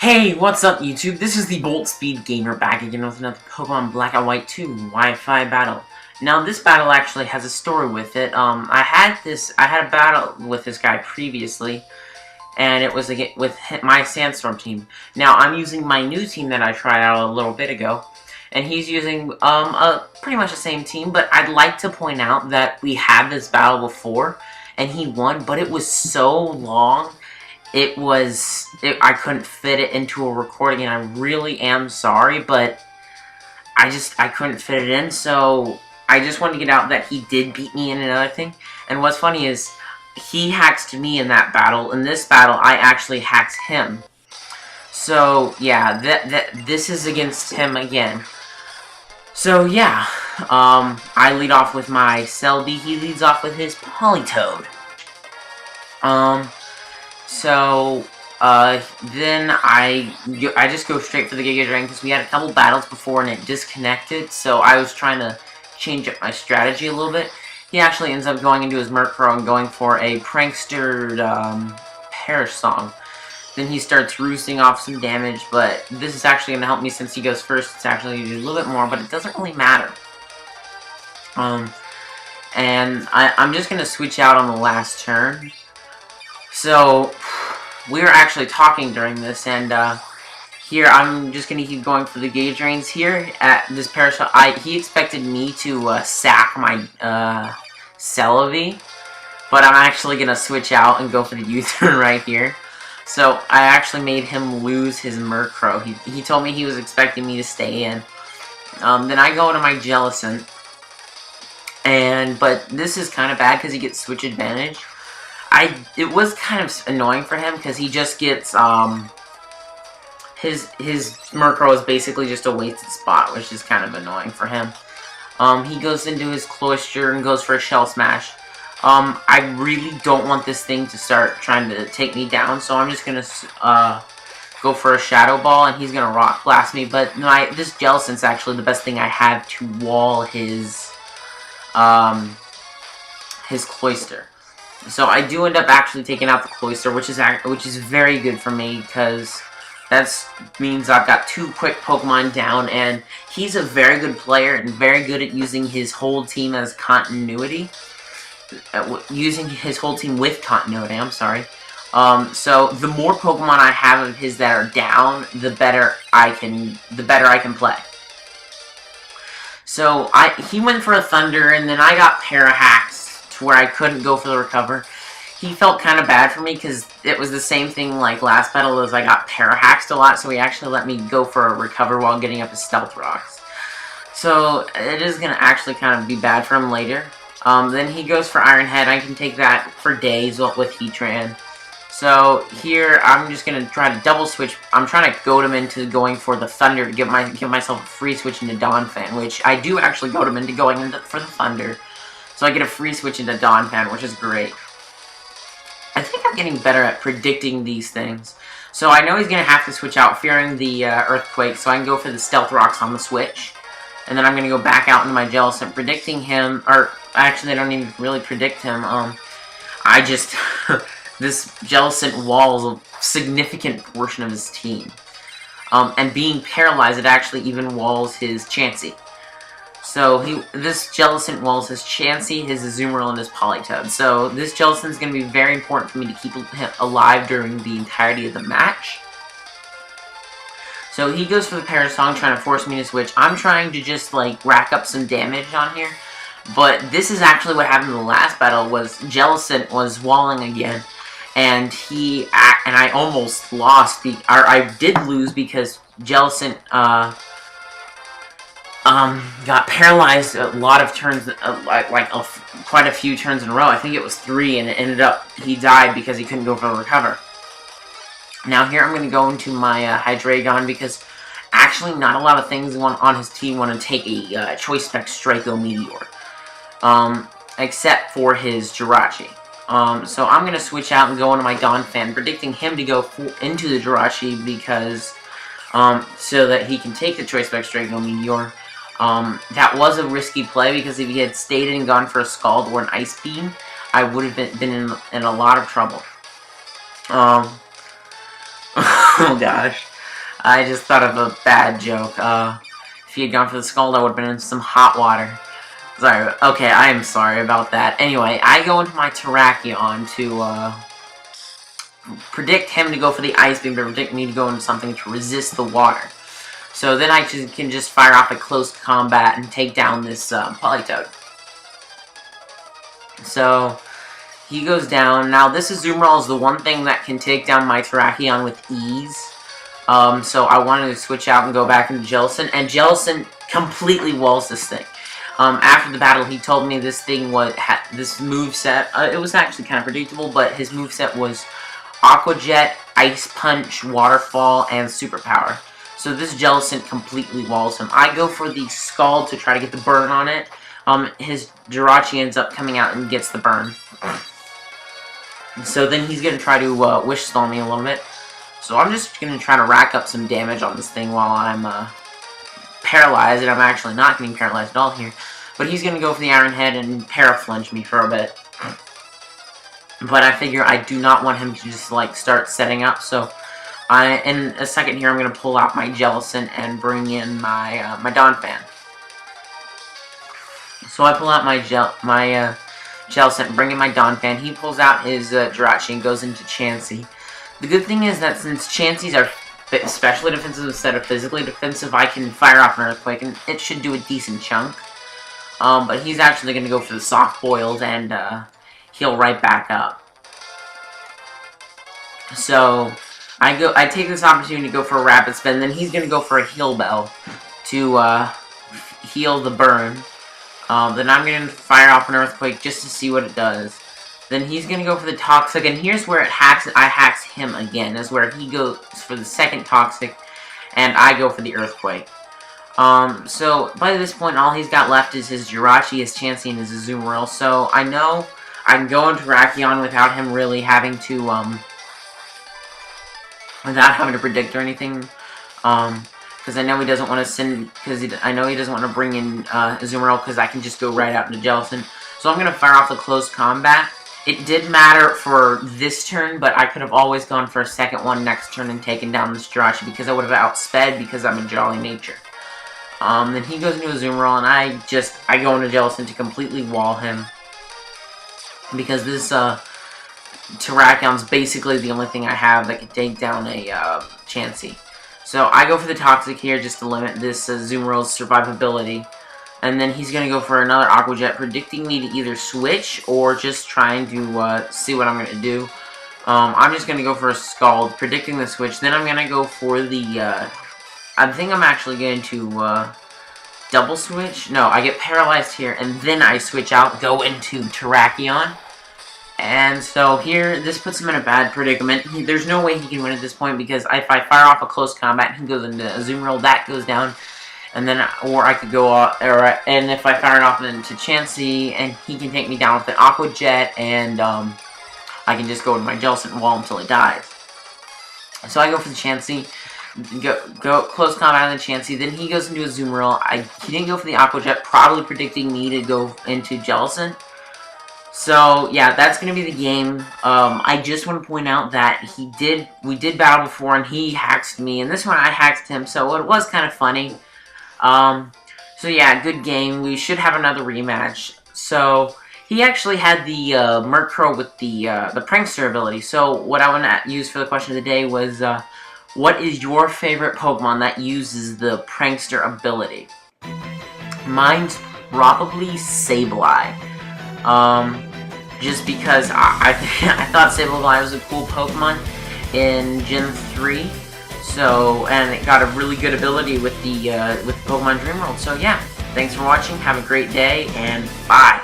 Hey, what's up YouTube? This is the Bolt Speed Gamer back again with another Pokemon Black and White 2 Wi-Fi battle. Now this battle actually has a story with it. I had a battle with this guy previously, and it was with my Sandstorm team. Now I'm using my new team that I tried out a little bit ago, and he's using pretty much the same team, but I'd like to point out that we had this battle before, and he won, but it was so long. I couldn't fit it into a recording, and I really am sorry, but I couldn't fit it in, so I just wanted to get out that he did beat me in another thing. And what's funny is, he hacked me in that battle. In this battle, I actually hacked him. So, yeah, this is against him again. So, yeah, I lead off with my Celebi, he leads off with his Politoed. So, then I just go straight for the Giga Drain because we had a couple battles before and it disconnected, so I was trying to change up my strategy a little bit. He actually ends up going into his Murkrow and going for a prankster Perish Song. Then he starts roosting off some damage, but this is actually going to help me since he goes first. It's actually going to do a little bit more, but it doesn't really matter. And I'm just going to switch out on the last turn. So, we were actually talking during this, and here I'm just going to keep going for the Gauge Drains here at this Parashot. He expected me to sack my Celebi, but I'm actually going to switch out and go for the U-turn right here. So, I actually made him lose his Murkrow. He told me he was expecting me to stay in. Then I go into my Jellicent, but this is kind of bad because he gets switch advantage. It was kind of annoying for him because he just gets, his Murkrow is basically just a wasted spot, which is kind of annoying for him. He goes into his Cloyster and goes for a Shell Smash. I really don't want this thing to start trying to take me down, so I'm just gonna, go for a Shadow Ball, and he's gonna Rock Blast me, but this Jellicent's actually the best thing I have to wall his Cloyster. So I do end up actually taking out the Cloyster, which is very good for me because that means I've got 2 quick Pokemon down, and he's a very good player and very good at using his whole team as continuity. Using his whole team with continuity, I'm sorry. So the more Pokemon I have of his that are down, the better I can play. So he went for a Thunder, and then I got Para-Hacks to where I couldn't go for the recover. He felt kind of bad for me because it was the same thing like last battle as I got Para-Hacked a lot, so he actually let me go for a recover while getting up his Stealth Rocks. So it is going to actually kind of be bad for him later. Then he goes for Iron Head. I can take that for days with Heatran. So here I'm just going to try to double switch. I'm trying to goad him into going for the Thunder to give myself a free switch into Donphan, which I do actually goad him into going for the Thunder. So I get a free switch into Donphan, which is great. I think I'm getting better at predicting these things. So I know he's going to have to switch out, fearing the Earthquake, so I can go for the Stealth Rocks on the switch. And then I'm going to go back out into my Jellicent, predicting him, or actually I don't even really predict him. This Jellicent walls a significant portion of his team. And being paralyzed, it actually even walls his Chansey. So this Jellicent walls his Chansey, his Azumarill, and his Politoed. So this Jellicent is going to be very important for me to keep him alive during the entirety of the match. So he goes for the Perish Song, trying to force me to switch. I'm trying to just like rack up some damage on here. But this is actually what happened in the last battle, was Jellicent was walling again. And I almost lost, I did lose because Jellicent, got paralyzed a lot of turns, quite a few turns in a row. I think it was 3, and it ended up, he died because he couldn't go for a recover. Now here I'm going to go into my Hydreigon because actually not a lot of things on his team want to take a Choice Specs Draco Meteor. Except for his Jirachi. So I'm going to switch out and go into my Donphan, predicting him to go into the Jirachi because, so that he can take the Choice Specs Draco Meteor. That was a risky play because if he had stayed and gone for a Scald or an Ice Beam, I would have been in a lot of trouble. Oh gosh. I just thought of a bad joke. If he had gone for the Scald, I would have been in some hot water. Sorry, okay, I am sorry about that. Anyway, I go into my Terrakion to, predict him to go for the Ice Beam, to predict me to go into something to resist the water. So then I can just fire off a close combat and take down this, Politoed. So, he goes down. Now, this Azumarill is the one thing that can take down my Terrakion with ease. So I wanted to switch out and go back into Jellicent, and Jellicent completely walls this thing. After the battle, he told me this thing this moveset, it was actually kind of predictable, but his moveset was Aqua Jet, Ice Punch, Waterfall, and Superpower. So this Jellicent completely walls him. I go for the Scald to try to get the burn on it. His Jirachi ends up coming out and gets the burn. So then he's going to try to Wish Stall me a little bit. So I'm just going to try to rack up some damage on this thing while I'm paralyzed. And I'm actually not getting paralyzed at all here. But he's going to go for the Iron Head and Paraflinch me for a bit. But I figure I do not want him to just, like, start setting up. So in a second here, I'm going to pull out my Jellicent and bring in my Donphan. So I pull out my Jellicent and bring in my Donphan. He pulls out his Jirachi and goes into Chansey. The good thing is that since Chanseys are especially defensive instead of physically defensive, I can fire off an Earthquake, and it should do a decent chunk. But he's actually going to go for the Soft Boiled and heal right back up. So I take this opportunity to go for a Rapid Spin, then he's going to go for a Heal Bell to heal the burn. Then I'm going to fire off an Earthquake just to see what it does. Then he's going to go for the Toxic, and here's where I hacks him again, is where he goes for the second Toxic, and I go for the Earthquake. So by this point, all he's got left is his Jirachi, his Chansey, and his Azumarill, so I know I can go into Terrakion without him really having to, without having to predict or anything, because I know he doesn't want to send, I know he doesn't want to bring in Azumarill, because I can just go right out into Jellicent. So I'm going to fire off the close combat. It did matter for this turn, but I could have always gone for a second one next turn and taken down this Jirachi, because I would have outsped because I'm a jolly nature. Then he goes into Azumarill, and I go into Jellicent to completely wall him, because this Terrakion's basically the only thing I have that can take down a Chansey. So I go for the Toxic here just to limit this Azumarill's survivability. And then he's going to go for another Aqua Jet, predicting me to either switch or just trying to see what I'm going to do. I'm just going to go for a Scald, predicting the switch. Then I'm going to go for the, I think I'm actually going to double switch. No, I get paralyzed here, and then I switch out, go into Terrakion. And so here, this puts him in a bad predicament. There's no way he can win at this point, because if I fire off a close combat, he goes into Azumarill, that goes down. And then, or I could go, and if I fire it off into Chansey, and he can take me down with an Aqua Jet, and I can just go to my Jellicent wall until it dies. So I go for the Chansey, go close combat on the Chansey, then he goes into Azumarill. He didn't go for the Aqua Jet, probably predicting me to go into Jellicent. So, yeah, that's going to be the game. I just want to point out that we did battle before, and he hacked me, and this one I hacked him, so it was kind of funny. So yeah, good game. We should have another rematch. So, he actually had the Murkrow with the prankster ability. So, what I want to use for the question of the day was, what is your favorite Pokemon that uses the prankster ability? Mine's probably Sableye. Just because I thought Sableye was a cool Pokemon in Gen 3. So, and it got a really good ability with the Pokemon Dream World. So yeah, thanks for watching, have a great day, and bye!